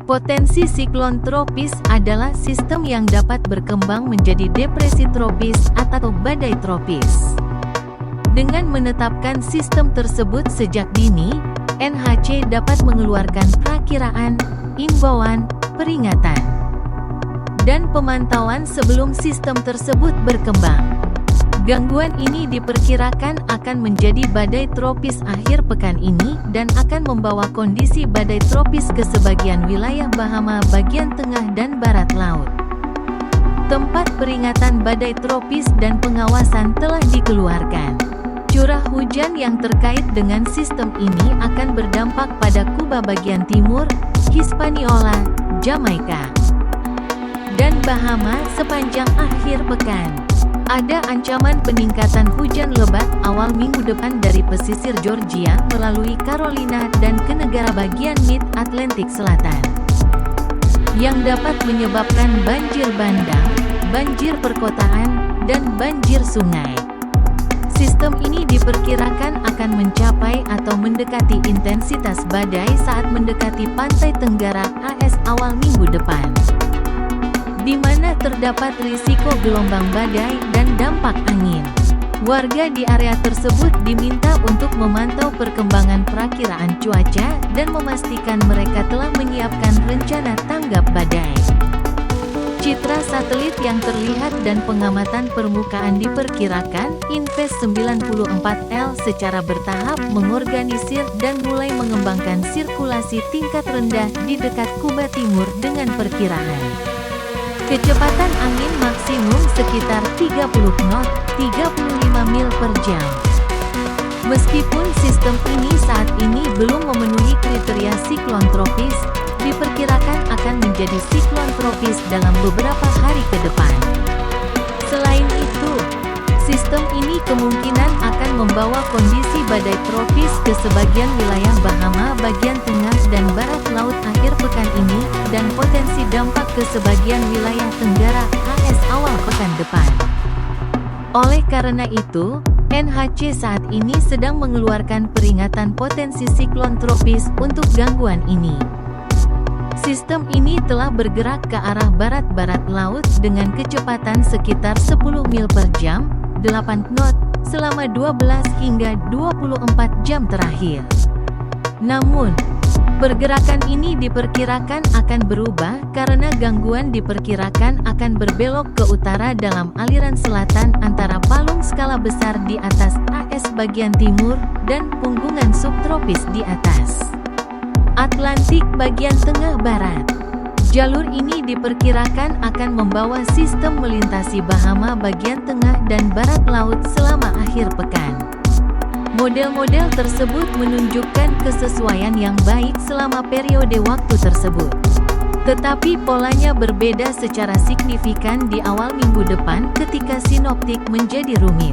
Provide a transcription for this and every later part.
Potensi siklon tropis adalah sistem yang dapat berkembang menjadi depresi tropis atau badai tropis. Dengan menetapkan sistem tersebut sejak dini, NHC dapat mengeluarkan perakiraan, imbauan, peringatan, dan pemantauan sebelum sistem tersebut berkembang. Gangguan ini diperkirakan akan menjadi badai tropis akhir pekan ini dan akan membawa kondisi badai tropis ke sebagian wilayah Bahama bagian tengah dan barat laut. Tempat peringatan badai tropis dan pengawasan telah dikeluarkan. Curah hujan yang terkait dengan sistem ini akan berdampak pada Kuba bagian timur, Hispaniola, Jamaika, dan Bahama sepanjang akhir pekan. Ada ancaman peningkatan hujan lebat awal minggu depan dari pesisir Georgia melalui Carolina dan ke negara bagian Mid-Atlantik Selatan, yang dapat menyebabkan banjir bandang, banjir perkotaan, dan banjir sungai. Sistem ini diperkirakan akan mencapai atau mendekati intensitas badai saat mendekati pantai tenggara AS awal minggu depan, di mana terdapat risiko gelombang badai dan dampak angin. Warga di area tersebut diminta untuk memantau perkembangan perakiraan cuaca dan memastikan mereka telah menyiapkan rencana tanggap badai. Citra satelit yang terlihat dan pengamatan permukaan diperkirakan Inves 94L secara bertahap mengorganisir dan mulai mengembangkan sirkulasi tingkat rendah di dekat Kuba Timur dengan perkiraan kecepatan angin maksimum sekitar 30 knot, 35 mil per jam. Meskipun sistem ini saat ini belum memenuhi kriteria siklon tropis, diperkirakan akan menjadi siklon tropis dalam beberapa hari ke depan. Selain itu, sistem ini kemungkinan akan membawa kondisi badai tropis ke sebagian wilayah Bahama bagian tengah dan barat laut akhir pekan ini, dan potensi dampak ke sebagian wilayah tenggara AS awal pekan depan. Oleh karena itu, NHC saat ini sedang mengeluarkan peringatan potensi siklon tropis untuk gangguan ini. Sistem ini telah bergerak ke arah barat-barat laut dengan kecepatan sekitar 10 mil per jam, 8 knot, selama 12 hingga 24 jam terakhir. Namun, pergerakan ini diperkirakan akan berubah karena gangguan diperkirakan akan berbelok ke utara dalam aliran selatan antara palung skala besar di atas AS bagian timur dan punggungan subtropis di atas Atlantik bagian tengah barat. Jalur ini diperkirakan akan membawa sistem melintasi Bahama bagian tengah dan barat laut selama akhir pekan. Model-model tersebut menunjukkan kesesuaian yang baik selama periode waktu tersebut. Tetapi polanya berbeda secara signifikan di awal minggu depan ketika sinoptik menjadi rumit.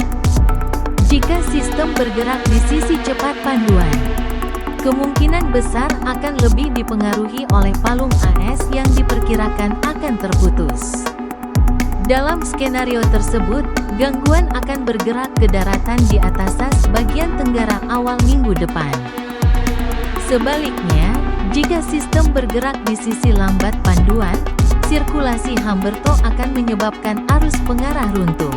Jika sistem bergerak di sisi cepat panduan, kemungkinan besar akan lebih dipengaruhi oleh palung AS yang diperkirakan akan terputus. Dalam skenario tersebut, gangguan akan bergerak ke daratan di atas AS bagian tenggara awal minggu depan. Sebaliknya, jika sistem bergerak di sisi lambat panduan, sirkulasi Humberto akan menyebabkan arus pengarah runtuh,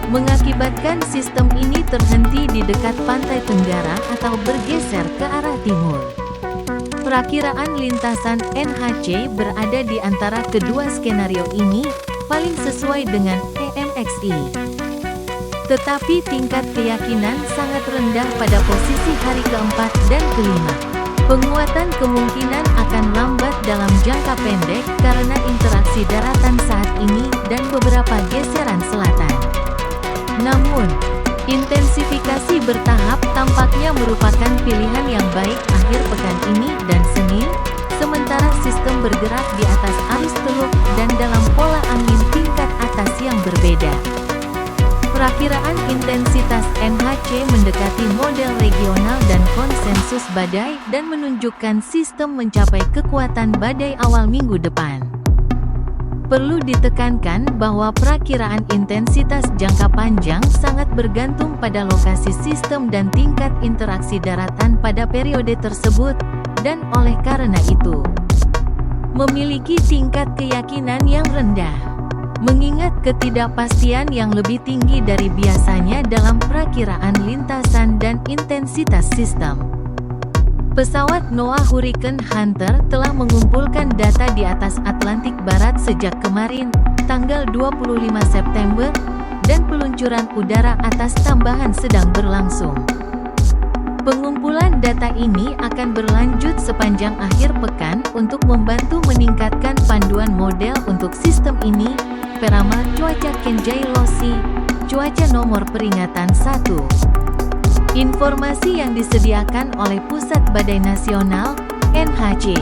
mengakibatkan sistem ini terhenti di dekat pantai tenggara atau bergeser ke arah timur. Perakiraan lintasan NHC berada di antara kedua skenario ini, paling sesuai dengan EMXI. Tetapi tingkat keyakinan sangat rendah pada posisi hari keempat dan kelima. Penguatan kemungkinan akan lambat dalam jangka pendek karena interaksi daratan saat ini dan beberapa geseran selatan. Namun, intensifikasi bertahap tampaknya merupakan pilihan yang baik akhir pekan ini dan Senin, sementara sistem bergerak di atas arus teluk dan dalam pola angin tingkat atas yang berbeda. Perakiraan intensitas NHC mendekati model regional dan konsensus badai dan menunjukkan sistem mencapai kekuatan badai awal minggu depan. Perlu ditekankan bahwa perakiraan intensitas jangka panjang sangat bergantung pada lokasi sistem dan tingkat interaksi daratan pada periode tersebut, dan oleh karena itu, memiliki tingkat keyakinan yang rendah, mengingat ketidakpastian yang lebih tinggi dari biasanya dalam perakiraan lintasan dan intensitas sistem. Pesawat NOAA Hurricane Hunter telah mengumpulkan data di atas Atlantik Barat sejak kemarin, tanggal 25 September, dan peluncuran udara atas tambahan sedang berlangsung. Pengumpulan data ini akan berlanjut sepanjang akhir pekan untuk membantu meningkatkan panduan model untuk sistem ini, peramal cuaca Kenjai Losi, cuaca nomor peringatan 1. Informasi yang disediakan oleh Pusat Badai Nasional, NHC.